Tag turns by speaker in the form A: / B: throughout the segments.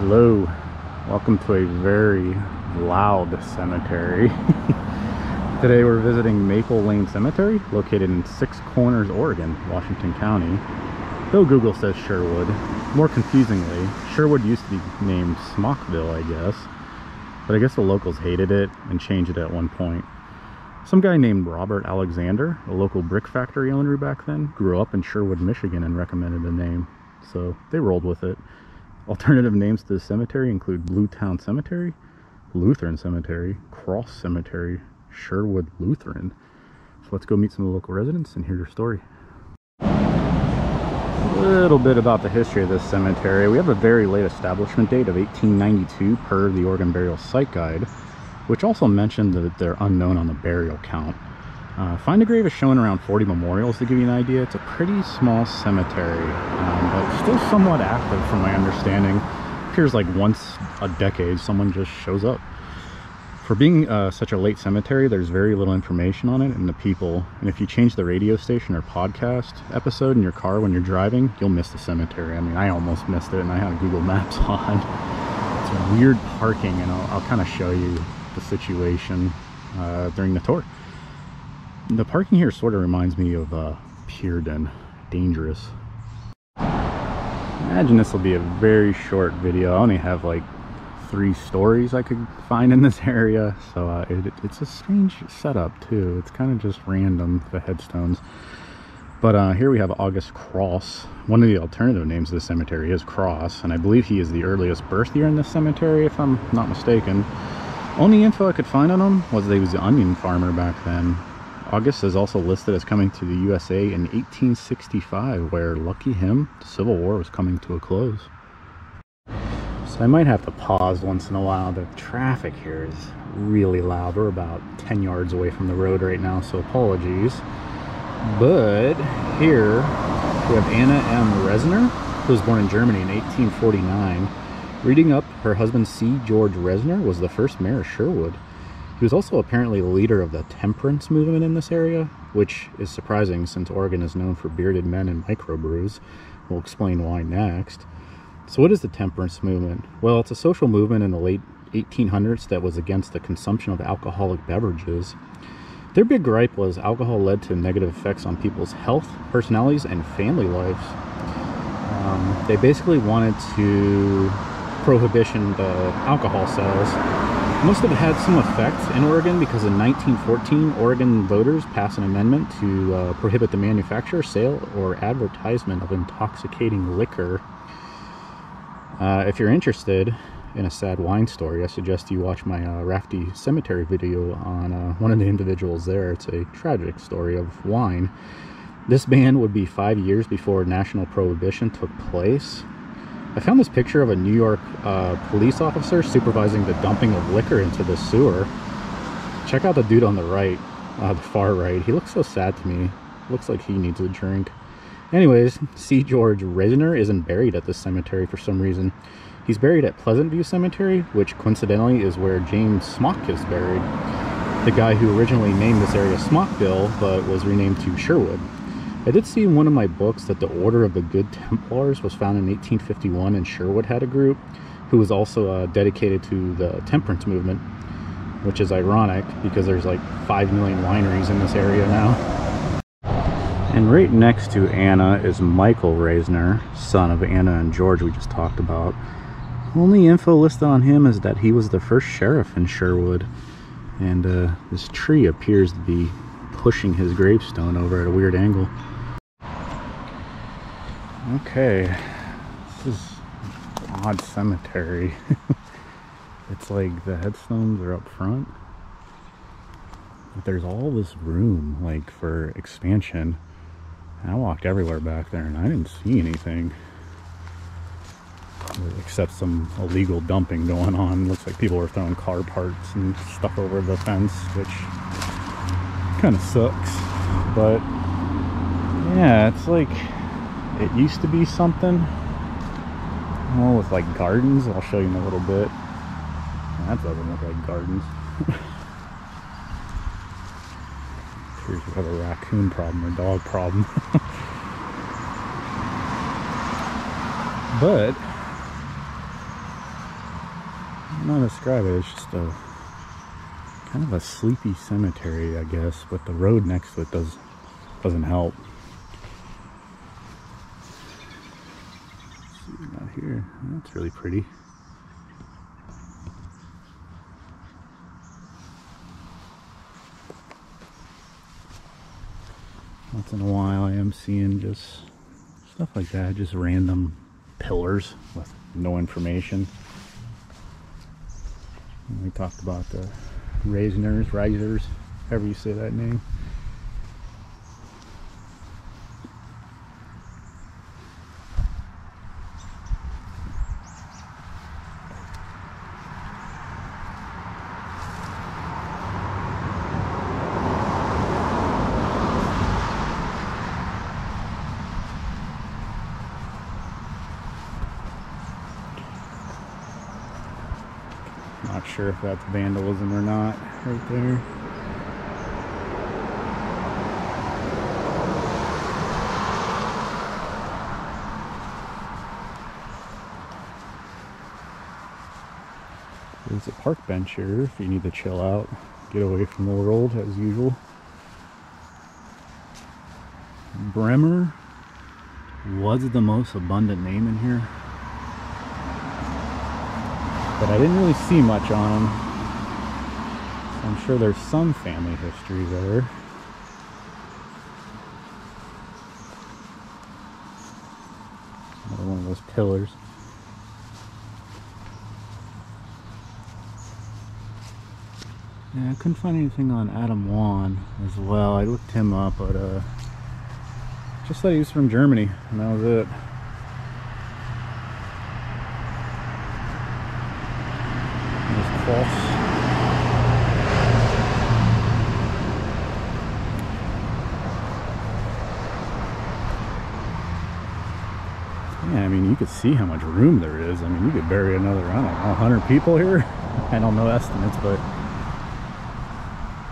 A: Hello, welcome to a very loud cemetery. Today we're visiting Maple Lane Cemetery, located in Six Corners, Oregon, Washington County. Though Google says Sherwood. More confusingly, Sherwood used to be named Smockville, I guess. But I guess the locals hated it and changed it at one point. Some guy named Robert Alexander, a local brick factory owner back then, grew up in Sherwood, Michigan and recommended the name. So they rolled with it. Alternative names to the cemetery include Bluetown Cemetery, Lutheran Cemetery, Cross Cemetery, Sherwood Lutheran. So let's go meet some of the local residents and hear their story. A little bit about the history of this cemetery. We have a very late establishment date of 1892 per the Oregon Burial Site Guide, which also mentioned that they're unknown on the burial count. Find a Grave is shown around 40 memorials to give you an idea. It's a pretty small cemetery, but still somewhat active from my understanding. Appears like once a decade someone just shows up. For being such a late cemetery, there's very little information on it and the people. And if you change the radio station or podcast episode in your car when you're driving, you'll miss the cemetery. I mean, I almost missed it and I had Google Maps on. It's weird parking, and I'll kind of show you the situation during the tour. The parking here sort of reminds me of Pearden. Dangerous. Imagine this will be a very short video. I only have like 3 stories I could find in this area, so it's a strange setup too. It's kind of just random, the headstones. But here we have August Cross. One of the alternative names of the cemetery is Cross, and I believe he is the earliest birth year in this cemetery, if I'm not mistaken. Only info I could find on him was that he was an onion farmer back then. August is also listed as coming to the USA in 1865, where, lucky him, the Civil War was coming to a close. So I might have to pause once in a while. The traffic here is really loud. We're about 10 yards away from the road right now, so apologies. But here we have Anna M. Resner, who was born in Germany in 1849. Reading up, her husband C. George Resner was the first mayor of Sherwood. He was also apparently the leader of the temperance movement in this area, which is surprising since Oregon is known for bearded men and microbrews. We'll explain why next. So what is the temperance movement? Well, it's a social movement in the late 1800s that was against the consumption of alcoholic beverages. Their big gripe was alcohol led to negative effects on people's health, personalities, and family lives. They basically wanted to prohibition the alcohol sales. Most of it had some effect in Oregon because in 1914, Oregon voters passed an amendment to prohibit the manufacture, sale, or advertisement of intoxicating liquor. If you're interested in a sad wine story, I suggest you watch my Rafty Cemetery video on one of the individuals there. It's a tragic story of wine. This ban would be 5 years before national prohibition took place. I found this picture of a New York police officer supervising the dumping of liquor into the sewer. Check out the dude on the right, the far right. He looks so sad to me. Looks like he needs a drink. Anyways, C. George Resner isn't buried at this cemetery for some reason. He's buried at Pleasant View Cemetery, which coincidentally is where James Smock is buried, the guy who originally named this area Smockville but was renamed to Sherwood. I did see in one of my books that the Order of the Good Templars was found in 1851, and Sherwood had a group who was also dedicated to the temperance movement, which is ironic because there's like 5 million wineries in this area now. And right next to Anna is Michael Resner, son of Anna and George we just talked about. Only info listed on him is that he was the first sheriff in Sherwood, and this tree appears to be pushing his gravestone over at a weird angle. Okay, this is an odd cemetery. It's like the headstones are up front, but there's all this room like for expansion. And I walked everywhere back there and I didn't see anything except some illegal dumping going on. Looks like people were throwing car parts and stuff over the fence, which kind of sucks. But yeah, it's like it used to be something, well, with like gardens. I'll show you in a little bit. That doesn't look like gardens. Here's we have a raccoon problem or dog problem. But don't know how to describe it. It's just a kind of a sleepy cemetery, I guess, but the road next to it doesn't help. Let's see what we got here. That's really pretty. Once in a while I am seeing just stuff like that, just random pillars with no information. And we talked about the risers, however you say that name. Not sure if that's vandalism or not, right there. There's a park bench here if you need to chill out, get away from the world as usual. Bremer was the most abundant name in here, but I didn't really see much on him, so I'm sure there's some family history there. Another one of those pillars. Yeah, I couldn't find anything on Adam Wan as well. I looked him up, but just that he was from Germany, and that was it. False. Yeah, I mean, you could see how much room there is. I mean, you could bury another, I don't know, 100 people here. I don't know estimates, but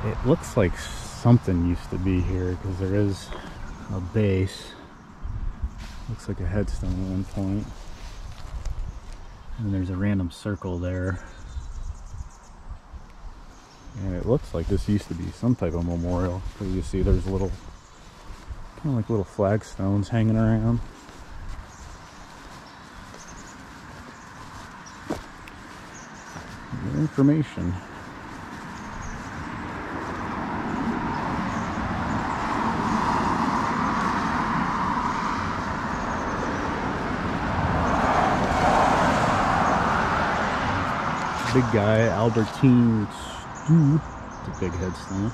A: it looks like something used to be here because there is a base. Looks like a headstone at one point. And there's a random circle there. And it looks like this used to be some type of memorial. So you see there's little, kind of like little flagstones hanging around. More information. Big guy, Albertine. It's a big headstone.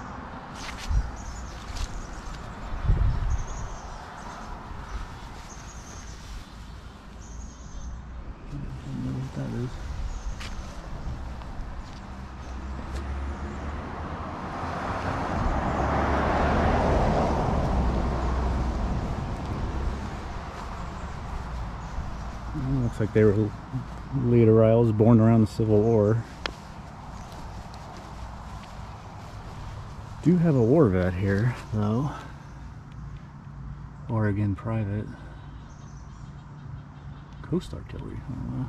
A: I don't know what that is. Looks like they were Leader born around the Civil War. Do have a war vet here, though. Oregon private. Coast artillery. I don't know.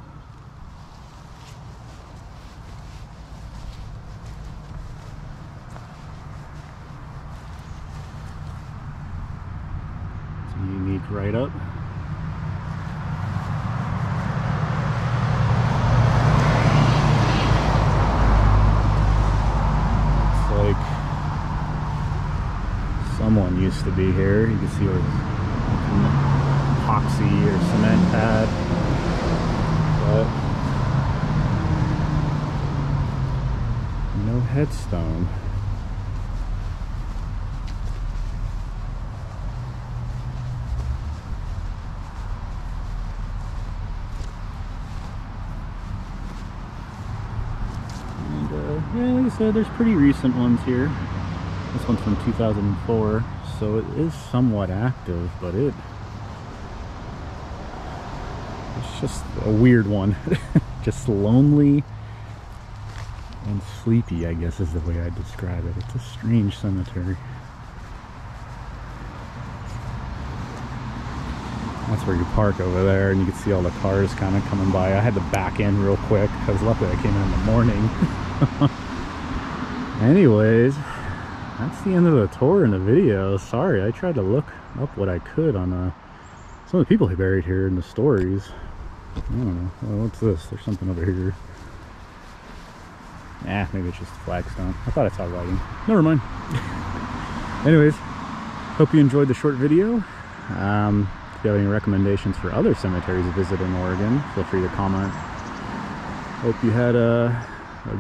A: It's a unique write-up. Someone used to be here. You can see where epoxy or cement pad, but no headstone. And yeah, like I said, there's pretty recent ones here. This one's from 2004, so it is somewhat active, but it's just a weird one. Just lonely and sleepy, I guess is the way I'd describe it. It's a strange cemetery. I That's where you park over there, and you can see all the cars kind of coming by. I had to back in real quick. I was lucky I came in the morning. Anyways, that's the end of the tour and the video. Sorry, I tried to look up what I could on some of the people he buried here in the stories. I don't know. Well, what's this? There's something over here. Maybe it's just a flagstone. I thought I saw writing. Never mind. Anyways, hope you enjoyed the short video. If you have any recommendations for other cemeteries to visit in Oregon, feel free to comment. Hope you had a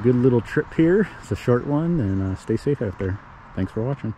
A: good little trip here. It's a short one, and stay safe out there. Thanks for watching.